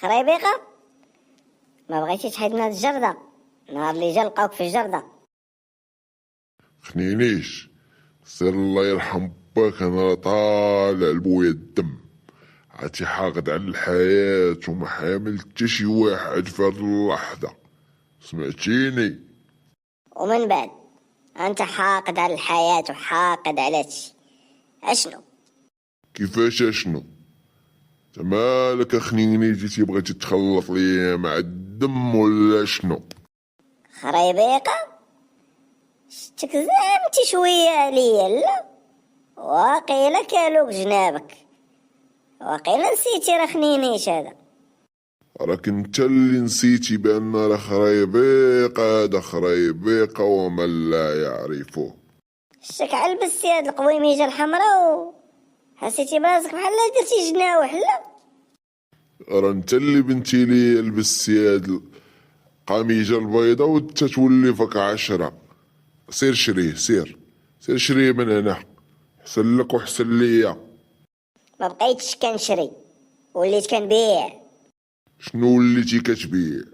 خريبيقة، ما بغيتي تحيدنا الجردة نهار اللي جا لقاوك في الجردة. خنينيش سير الله يرحم باك، انا راه طالع لبويا الدم، عرفتي حاقد على الحياة وما حامل حتى شي واحد في هاد اللحظة، سمعتيني؟ ومن بعد انت حاقد على الحياة وحاقد على هادشي اشنو؟ كيفاش اشنو؟ انت مالك اخنيني جيتي بغيتي تخلط ليا مع الدم ولا شنو؟ خريبيقة، شتك زعمتي شوية عليا لا؟ واقيلا كالوك جنابك، واقيلا نسيتي راه خنينيش هذا. راك انت اللي نسيتي بان راه خريبيقة، هذا خريبيقة ومن لا يعرفه. شتك علبستي هاد القويميجة الحمراء وحسيتي براسك بحال درتي جناوح لا؟ راه انت اللي بنتي لي لبستي هاد القميجة البيضة وانت تولي فك 10. سير شريه، سير شريه من هنا، حسن لك وحسن ليا. ما بقيتش كنشري، وليت كنبيع. شنو وليتي كتبيع؟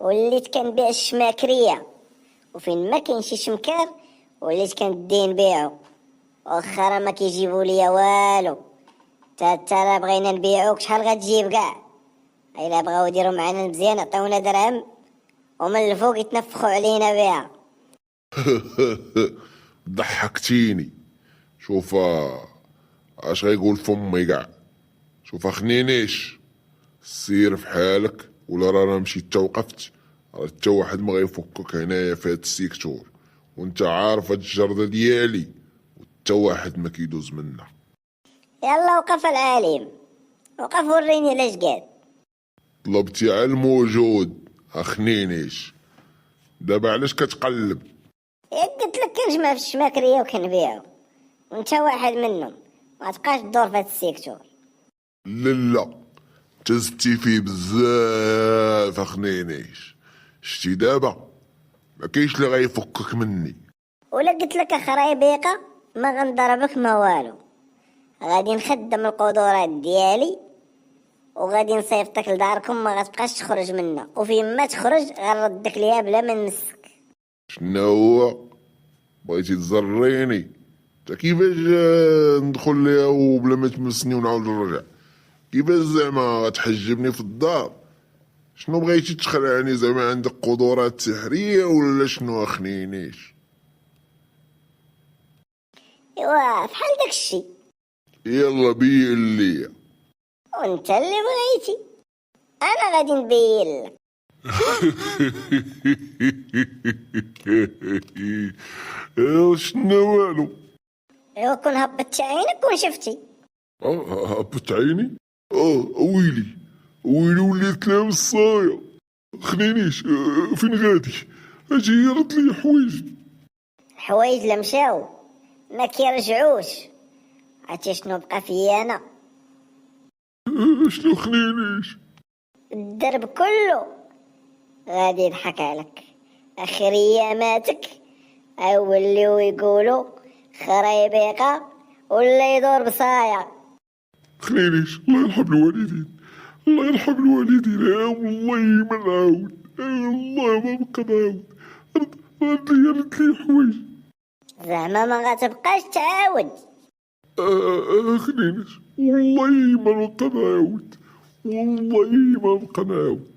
وليت كنبيع الشماكرية، وفين ما كاين شي شمكار وليت كندي نبيعو، واخا راه ما كيجيبوا ليا والو. تا راه بغينا نبيعوك شحال غتجيب كاع؟ الا بغاو يديروا معنا مزيان عطيونا درهم ومن الفوق يتنفخوا علينا بها. ضحكتيني. شوف اش غيقول فمي كاع. شوف خنينيش، سير في حالك ولا رانا مشيت توقفت، راه حتى واحد ما غيفكك هنايا في هاد السيكتور، وانت عارف هاد الجردة ديالي وحتى واحد ما كيدوز منا. يلا وقف العالم، وقف وريني لاش قاد. طلبتي على الموجود اخنينيش، دابا علاش كتقلب؟ ياك قلت لك كنجمع في الشماكرية وكنبيعو، وانت واحد منهم، ما تبقاش تدور في هاد السيكتور. لا تزتي فيه بزاف اخنينيش، شتي دابا ما كاينش اللي غيفكك مني. ولا قلت لك خرايبيقة ما غنضربك ما والو، غادي نخدم القدرات ديالي وغادي نصيفطك لداركم، ما غتبقاش تخرج منا، وفين ما تخرج غنردك ليها بلا ما نمسك. شنو هو؟ بغيتي تزريني؟ تا كيفاش ندخل ليها وبلا ما تمسني ونعاود نرجع؟ كيفاش زعما غتحجبني في الدار؟ شنو بغيتي تخلعني زعما عندك قدرات سحرية ولا شنو اخنينيش؟ ايوا فحال داكشي. يلا بين ليا. وانت اللي بغيتي، انا غادي نبين لك. شنو والو؟ ايوا كون هبطتي عينك وشفتي. هبط عيني؟ ويلي وليت لابس صايا. خلينيش فين غادي؟ اجي يرد لي حوايج. الحوايج اللي مشاو ما كيرجعوش، عرفتي شنو بقى فيا انا؟ شنو خلينيش؟ الدرب كله غادي يضحك عليك، اخر اياماتك اوليو يقولوا خريبيقة ولا يدور بصايا. خلينيش الله يرحم الوالدين، الله يرحم الوالدين، والله ما نعاود، والله ما بقى نعاود. رد لي حوايج. زعما ما غتبقاش تعاود؟ خلينيش والله ما نبقى نعاود، والله ما نبقى نعاود.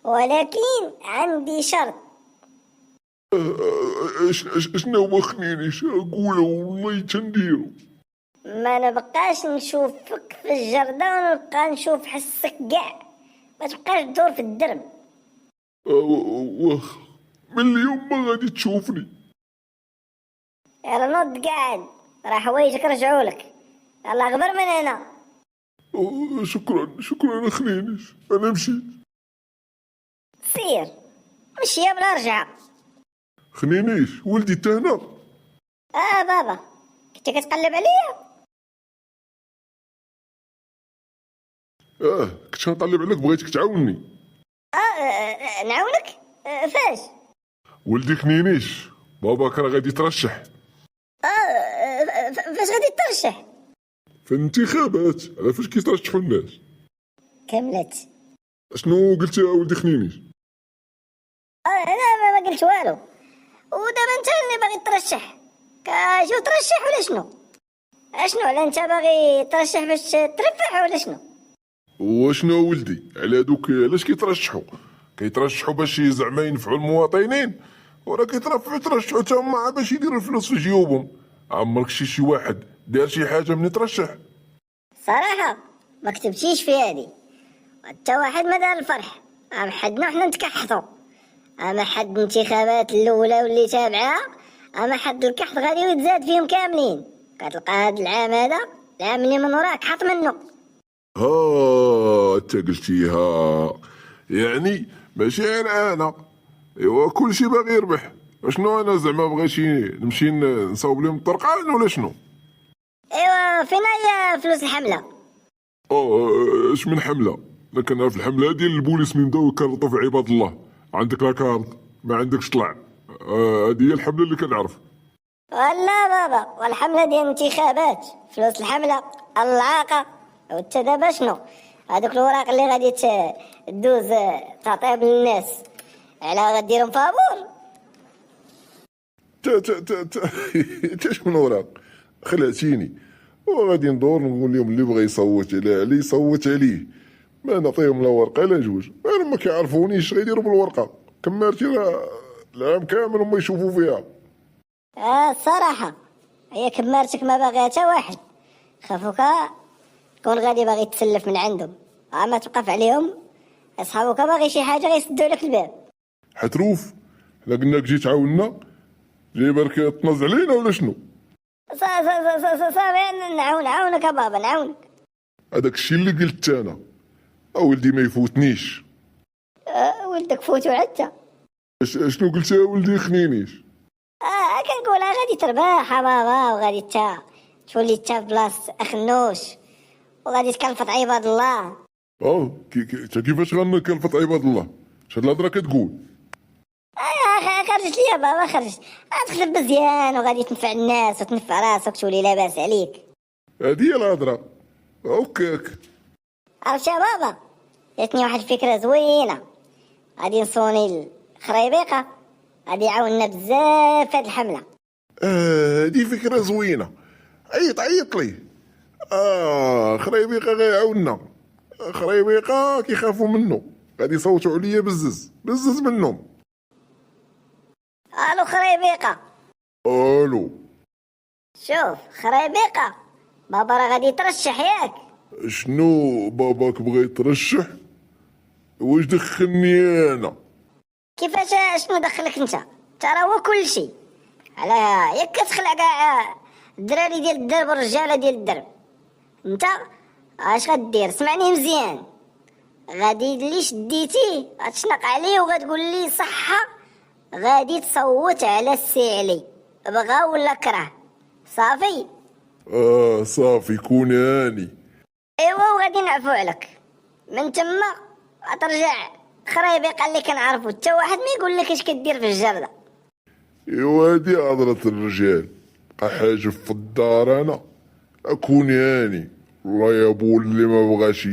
ولكن عندي شرط. شنو هو خلينيش؟ قولوا والله تنديرو. ما نبقاش نشوفك في الجردة ونبقى نشوف حسك كاع، ما تبقاش تدور في الدرب. واخا من اليوم ما غادي تشوفني. يلا نوض قاعد، راه حوايجك رجعوا لك، يلا غبر من هنا. شكرا خلينيش، انا مشيت. سير مشي بلا رجعة. خلينيش ولدي تا هنا. بابا كنت كتقلب عليا؟ كنت نقلب عليك، بغيتك تعاوني. نعاونك؟ فاش؟ ولدي خنينيش باباك راه غادي يترشح. فاش غادي ترشح؟ في الانتخابات، على فاش كيترشحوا الناس. كملت شنو قلت يا ولدي خنينيش؟ انا ما قلت والو. ودابا انت اللي باغي ترشح، كاجو ترشح ولا شنو؟ اشنو على انت باغي ترشح باش ترفح ولا شنو؟ وشنو ولدي على دوك علاش كيترشحوا باش زعما ينفعوا المواطنين، ولا يترشحوا تا هما باش يديروا الفلوس في جيوبهم؟ عمرك شي واحد دار شي حاجه من يترشح؟ صراحه ما كتبتيش في هادي، حتى واحد ما دار الفرح. عم حدنا وحنا نتكحطوا، اما حد الانتخابات الاولى واللي تابعها، اما حد الكحط غادي يتزاد فيهم كاملين. كتلقى هاد العام هذا العام اللي من وراك حط منه. ها انت قلتيها، يعني ماشي انا. ايوا كلشي باغي يربح. شنو انا زعما بغيتي نمشي نصاوب لهم الطرقان ولا شنو؟ ايوا فين هي فلوس الحمله؟ اش من حمله؟ انا كنعرف الحمله ديال البوليس من بداو يكرطوا في عباد الله. عندك لا كارت ما عندكش طلع. هذه هي الحمله اللي كنعرف. ولا بابا، والحمله ديال الانتخابات، فلوس الحمله العاقه. وانت دابا شنو؟ هذوك الوراق اللي غادي تدوز تعطيهم للناس على غديرهم فابور؟ تا شنو وراق؟ خلعتيني. وغادي ندور نقول لهم اللي بغى يصوت عليه يصوت عليه، ما نعطيهم لا ورقه لا جوج. انا ما كيعرفونيش غيديروا بالورقه. كمارتي العام كامل هما يشوفوا فيها. الصراحه هي كمارتك ما باغيها حتى واحد. خافوك تكون غادي باغي تسلف من عندهم، اما توقف عليهم اصحابك باغي شي حاجه غيسدوا لك الباب. حتروف، حنا قلنا جيت تعاوننا، جاي برك تنز علينا ولا شنو؟ صافي نعاونك بابا نعاونك. هذاك الشيء اللي قلت انا ولدي ما يفوتنيش. ولدك فوتو عتا. شنو قلت يا ولدي خنينيش؟ كنقولها غادي تربح بابا، وغادي تا تولي تا في بلاصه اخنوش، وغادي تكلفط عباد الله. كيفاش غنكلفط عباد الله؟ اش هاد الهضره كتقول؟ خرجت ليا بابا خرجت. غتخدم مزيان وغادي تنفع الناس وتنفع راسك تولي لاباس عليك. هادي هي الهضره. اوكاك. عرفت يا بابا، جاتني واحد الفكره زوينه. غادي نصوني الخريبيقه، غادي يعاوننا بزاف في هاد الحمله. هادي فكره زوينه. عيط ليه. خريبيقه غيعاوننا. خريبيقه كيخافوا منه، غادي يصوتوا عليا بزز منهم. الو خريبيقه. الو. شوف خريبيقه، بابا راه غادي يترشح ياك. شنو باباك بغى يترشح؟ واش دخلني انا؟ كيفاش شنو دخلك انت؟ ترى هو كل شيء على ياك كتخلع كاع الدراري ديال الدرب والرجاله ديال الدرب. انت اش غدير؟ سمعني مزيان. غادي اللي شديتيه غتشنق عليه وغتقول لي صحه، غادي تصوت على السي علي بغا ولا كره. صافي صافي كون هاني. ايوا وغادي نعفو عليك. من تما غترجع خريبيقه اللي كنعرفو، حتى واحد ما يقول لك اش كدير في الجرده. ايوا هادي هضرة الرجال. بقى حاجة في الدار انا اكون هاني. والله يا بو اللي ما بغاش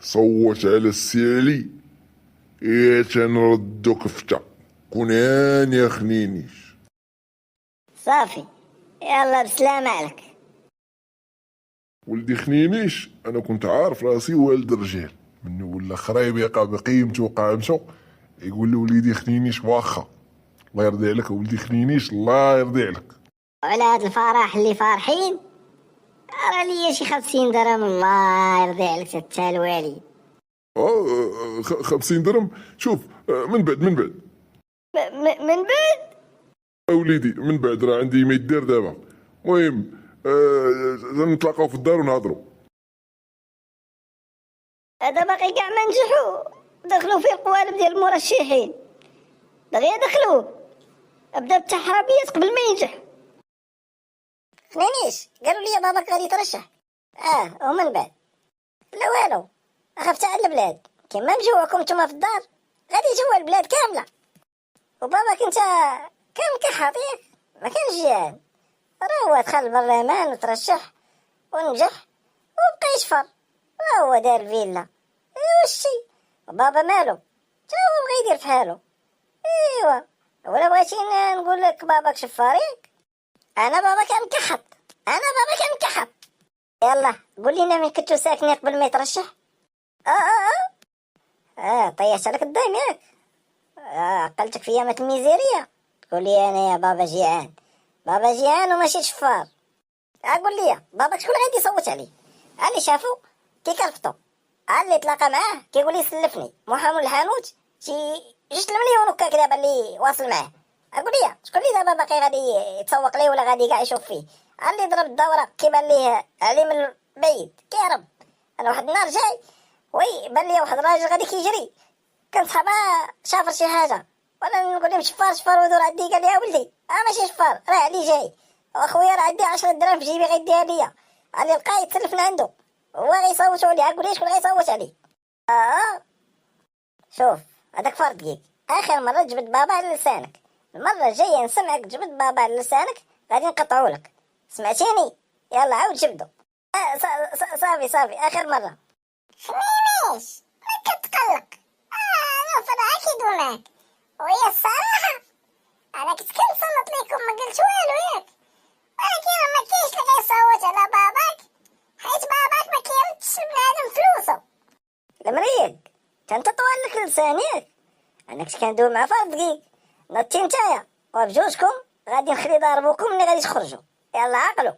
صوت على السي علي ايه تنردو كفته. كون هاني يا خنينيش. صافي يلا بسلامة عليك. ولدي خنينيش انا كنت عارف راسي والد رجال. منو ولا خريبيقه بقيمته وقامته يقول لي وليدي خنينيش واخا. الله يرضي عليك ولدي خنينيش، الله يرضي عليك. وعلى هاد الفرح اللي فارحين راه ليا شي 50 درهم. الله يرضي عليك حتى الوالي. 50 درهم. شوف من بعد من بعد وليدي من بعد راه عندي ما يدير دابا. المهم نتلاقاو في الدار ونهضروا. هذا باقي كاع ما نجحوا، دخلوا في القوالب ديال المرشحين دغيا دخلوه. ابدا بالتحرابيات قبل ما ينجح. خنانيش قالوا لي باباك غادي يترشح. ومن بعد لا والو، خفت على البلاد كيما مجوعكم نتوما في الدار غادي يجوع البلاد كامله. وباباك انت كان مكحط ياك ما كانش جيان، راه هو دخل البرلمان وترشح ونجح وبقى يشفر. راه هو دار فيلا وشي بابا مالو؟ تا هو بغا يدير فحالو. ايوا ولا بغيتي نقول لك باباك شفاريك؟ انا بابا كان كحط، انا بابا كان كحط. يلا قول لنا من كنتو ساكنين قبل ما يترشح. طيحت عليك الضيم ياك. عقلتك في ايامات الميزيريه تقول لي انا يا بابا جيعان، بابا جيعان وماشي شفار. قول لي باباك شكون غادي يصوت عليه؟ اللي شافو كي كرفتو، اللي تلاقى معاه كيقول لي سلفني محامي الحانوت شي 2 مليون وكا كذا اللي واصل معاه. قول لي شكون اللي دابا باقي غادي يتسوق ليه ولا غادي كاع يشوف فيه؟ اللي ضرب الدوره كيبان ليه عليه من بعيد كيهرب. انا واحد النهار جاي وي بان لي واحد الراجل غادي كيجري، كان صحابها شافر شي حاجه وانا نقول لهم شفار شفار ودور عندي. قال لي يا ولدي ماشي شفار راه علي جاي، واخويا راه عندي 10 دراهم في جيبي غيديها ليا، اللي لقاه يتسلفنا عنده هو غيصوتوا عليه. قول لي شكون غيصوت عليه؟ شوف هذاك فرد دقيق، اخر مره جبت بابا على لسانك، المره الجايه نسمعك جبت بابا على لسانك غادي نقطعوا لك، سمعتيني؟ يلا عاود جبدو. صافي اخر مره. حميميش ما كتقلق. انا في اكيد معاك، وهي الصراحه انا كنت كنصنت ليكم ما قلت والو ياك، ولكن ما كاينش اللي غيصوت على باباك حيت باباك ما كيردش لبنادم فلوسو. المريق انت طوال لك لسانك، انا كنت كندوي مع فرد دقيق نطي نتايا وبجوجكم غادي نخلي ضاربوكم ملي غادي تخرجوا. يلا عقلوا.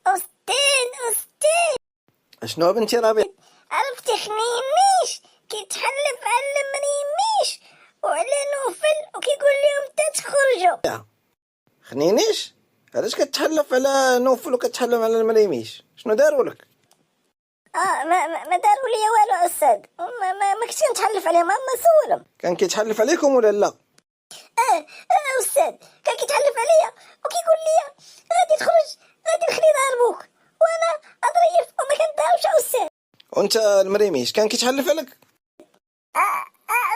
استاذ شنو بنتي ربيع؟ عرفتي خنينيش كيتحلف على المريميش وعلى نوفل وكيقول لهم تخرجوا. خنينيش؟ علاش كتحلف على نوفل وكتحلف على المريميش؟ شنو داروا لك؟ ما داروا لي والو استاذ، ما كنتش نتحلف عليهم، ما سولهم. كان كيتحلف عليكم ولا لا؟ استاذ كان كيتحلف عليا وكيقول لي غادي تخرج غادي نخلي ضاربوك وانا اضريف وما كندارش. استاذ وانت المريميش كان كيتحلف عليك؟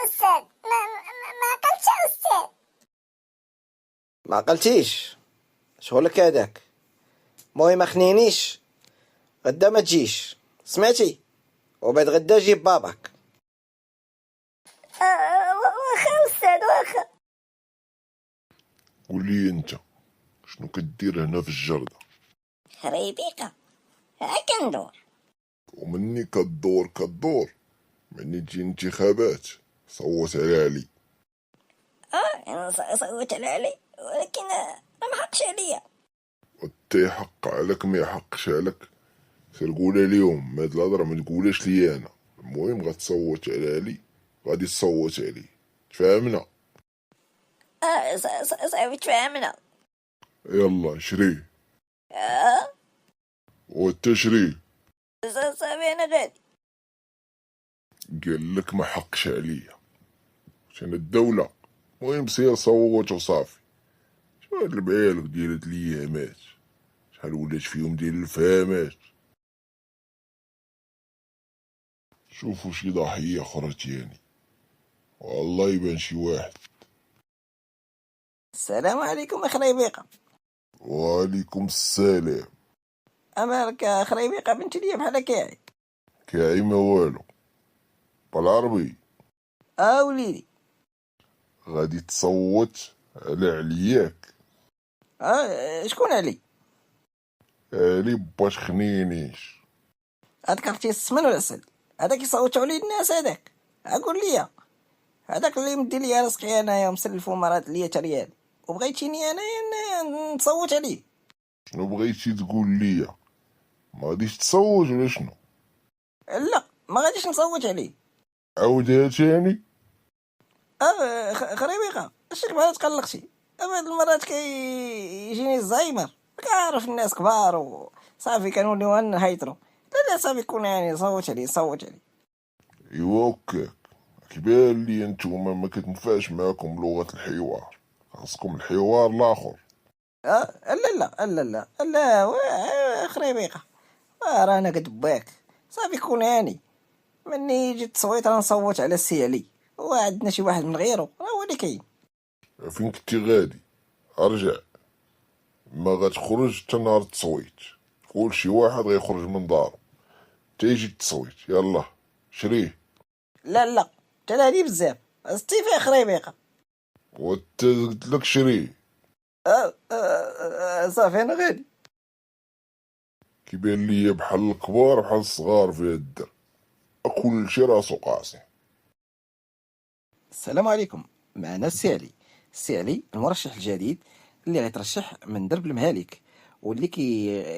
استاذ ما قلتش استاذ. ما عقلتيش شغلك هذاك. المهم ما خنينيش غدا ما تجيش، سمعتي؟ وبعد غدا جيب باباك. واخا استاذ واخا. قول لي انت شنو كدير هنا في الجردة؟ خريبيقه ها كندور. ومني كدور مني تجي انتخابات صوت على علي. انا صوت على علي ولكن ما حقش عليا. وانت يحق عليك ما يحقش عليك سير قولها ليهم، هاد الهضره ما تقولهاش لي انا. المهم غتصوت على علي غادي تصوت عليه، تفاهمنا؟ صافي تفاهمنا. يلا شري وانت شري. صافي انا غادي. قال لك ما حقش عليا عشان الدولة. المهم سير صوت وصافي. شو هاد البعالق ديال هاد الايامات شحال ولات فيهم ديال الفهامات. شوفوا شي ضحية اخرى تاني والله يبان شي واحد. السلام عليكم خريبيقه. وعليكم السلام. امالك خريبيقه بنتي ليا بحال كاعي. كاعي ما والو بالعربي. وليدي غادي تصوت على علياك. شكون علي؟ علي باش خنينيش. هذاك عرفتي السمن ولا السل؟ هذاك يصوتوا عليه الناس هذاك. قول لي هذاك اللي مدي لي رزقي انايا ومسلفو مرات ليا ريال وبغيتيني انايا نصوت عليه. شنو بغيتي تقول ليا؟ ما غاديش تصوت ولا شنو؟ لا ما غاديش نصوت عليه. عاودها تاني. خريبيقه الشيخ بحال تقلقتي. هاد المرات كيجيني الزهايمر، كنعرف الناس كبار وصافي كنوليو نهيطرو. لا صافي كون يعني صوت عليه. ايوا هكاك كيبان لي نتوما ما كتنفعش معاكم لغة الحوار، خاصكم الحوار الاخر. لا خريبيقه رانا قد باك. صافي كون يعني مني يجي التصويت راه نصوت على السي علي، وعندنا شي واحد من غيره راه هو اللي كاين. فين كنتي غادي؟ ارجع ما غتخرج حتى نهار التصويت. قول شي واحد غيخرج من دارو تيجي التصويت. يلا شريه. لا جلالي بزاف، ستي فيها خريبيقة. وانت قلت لك شري. صافي انا غادي. كيبان ليا بحال الكبار بحال الصغار في الدر، كل شي راسو قاسي. السلام عليكم، معنا السي علي المرشح الجديد اللي غيترشح من درب المهالك، واللي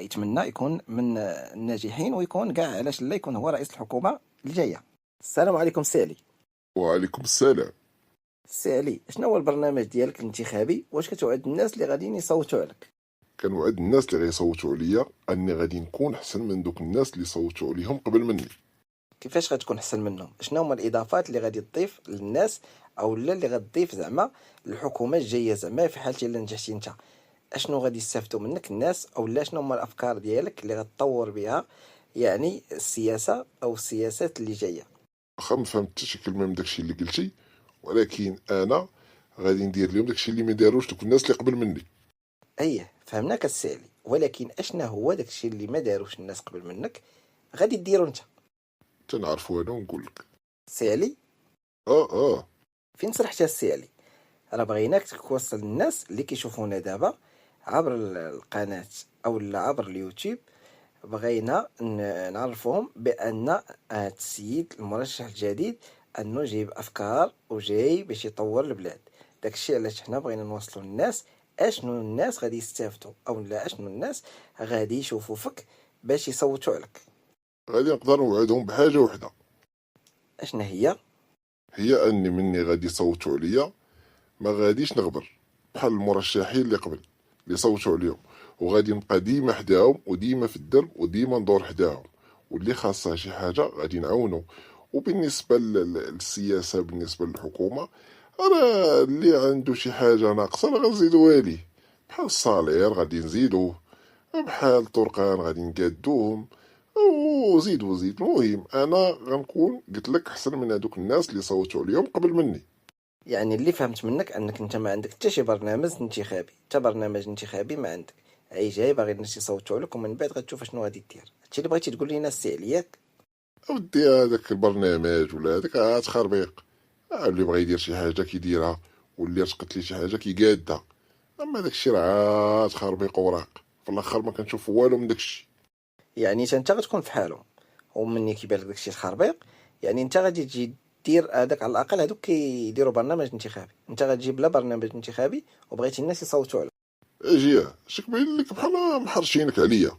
يتمنى يكون من الناجحين ويكون كاع علاش لا يكون هو رئيس الحكومة الجاية. السلام عليكم السي علي. وعليكم السلام. السي علي، شنو هو البرنامج ديالك الانتخابي؟ واش كتوعد الناس اللي غاديين يصوتوا عليك؟ كنوعد الناس اللي غيصوتوا عليا اني غادي نكون احسن من دوك الناس اللي صوتوا عليهم قبل مني. كيفاش غتكون احسن منهم؟ شنو هما الاضافات اللي غادي تضيف للناس، او لا اللي غتضيف زعما للحكومه الجايه، زعما في حالتي الا نجحتي انت اشنو غادي يستافدوا منك الناس، او لا شنو هما الافكار ديالك اللي غتطور بها يعني السياسه او السياسات اللي جايه؟ واخا ما فهمت شي كلمه من داكشي اللي قلتي، ولكن انا غادي ندير لهم داكشي اللي ما داروش دوك الناس اللي قبل مني. ايه فهمناك السي علي، ولكن اشنا هو داكشي اللي ما داروش الناس قبل منك غادي ديرو انت؟ تنعرفوا انا ونقول لك. السي علي اه فين سرحتي السي علي؟ راه بغيناك توصل للناس اللي كيشوفونا دابا عبر القناة او لا عبر اليوتيوب، بغينا نعرفهم بان هاد السيد المرشح الجديد انه جايب افكار وجاي باش يطور البلاد. داكشي علاش حنا بغينا نوصلوا للناس اشنو الناس غادي يستافدوا، او لا اشنو الناس غادي يشوفوا فيك باش يصوتوا عليك. غادي نقدر نوعدهم بحاجه وحده، اشنا هي اني مني غادي يصوتوا عليا ما غاديش نغبر بحال المرشحين اللي قبل اللي صوتوا عليهم، وغادي نبقى ديما حداهم وديما في الدرب وديما ندور حداهم، واللي خاصها شي حاجه غادي نعاونو. وبالنسبه للسياسه بالنسبه للحكومه، راه اللي عنده شي حاجه ناقصه راه غنزيدوها ليه، بحال الصالير غادي نزيدوه، بحال الطرقان غادي نقادوهم، وزيد المهم انا غنكون قلت لك احسن من هذوك الناس اللي صوتوا عليهم قبل مني. يعني اللي فهمت منك انك انت ما عندك حتى شي برنامج انتخابي، حتى برنامج انتخابي ما عندك، اي جاي باغي الناس يصوتوا لك ومن بعد غتشوف شنو غادي دير. هادشي اللي بغيتي تقول لينا السي علياك؟ اودي هذاك البرنامج ولا هذاك عاد خربيق، اللي بغى يدير شي حاجه كيديرها، واللي رشقت لي شي حاجه كيقادها، اما داك الشيء راه عاد خربيق وراق، في الاخر ما كنشوف والو من داك الشيء. يعني انت غتكون في حالهم، ومني كيبان لك داكشي الخربيق يعني انت غادي تجي دير هذاك. على الاقل هذوك كيديروا برنامج انتخابي، انت غتجيب بلا برنامج انتخابي وبغيتي الناس يصوتوا عليك. اجي شك باين لك بحال محرشينك عليا،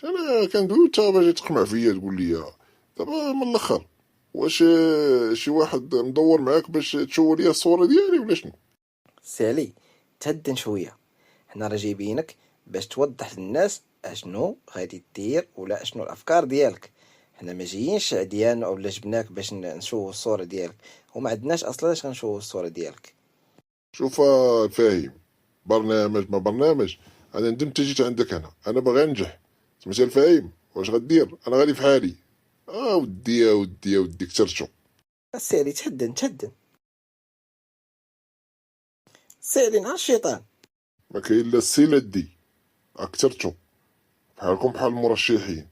انا كندوي تا باجي تقمع فيا تقول لي دابا من الاخر واش شي واحد مدور معاك باش تشوه ليا الصوره ديالي ولا شنو؟ سالي تهدن شويه، حنا راه جايبينك باش توضح للناس اشنو غادي دير ولا اشنو الافكار ديالك. حنا ما جايينش عديان اولا جبناك باش نشوفوا الصوره ديالك، وما عندناش اصلا اش غنشوفوا الصوره ديالك. شوف فاهم، برنامج ما برنامج انا ندمت جيت عندك، انا باغي ننجح، مازال فاهم واش غدير، انا غادي في حالي. ودي كثرتو. السالي تهدن سالي نهار الشيطان. ما كاين لا السي لا الدي، كثرتو بحالكم بحال المرشحين،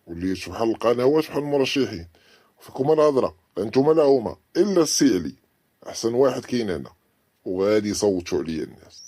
وليت بحال القنوات بحال المرشحين، فيكم الهضره انتوما لا هما الا السي علي احسن واحد كاين هنا، وغادي يصوتوا عليا الناس.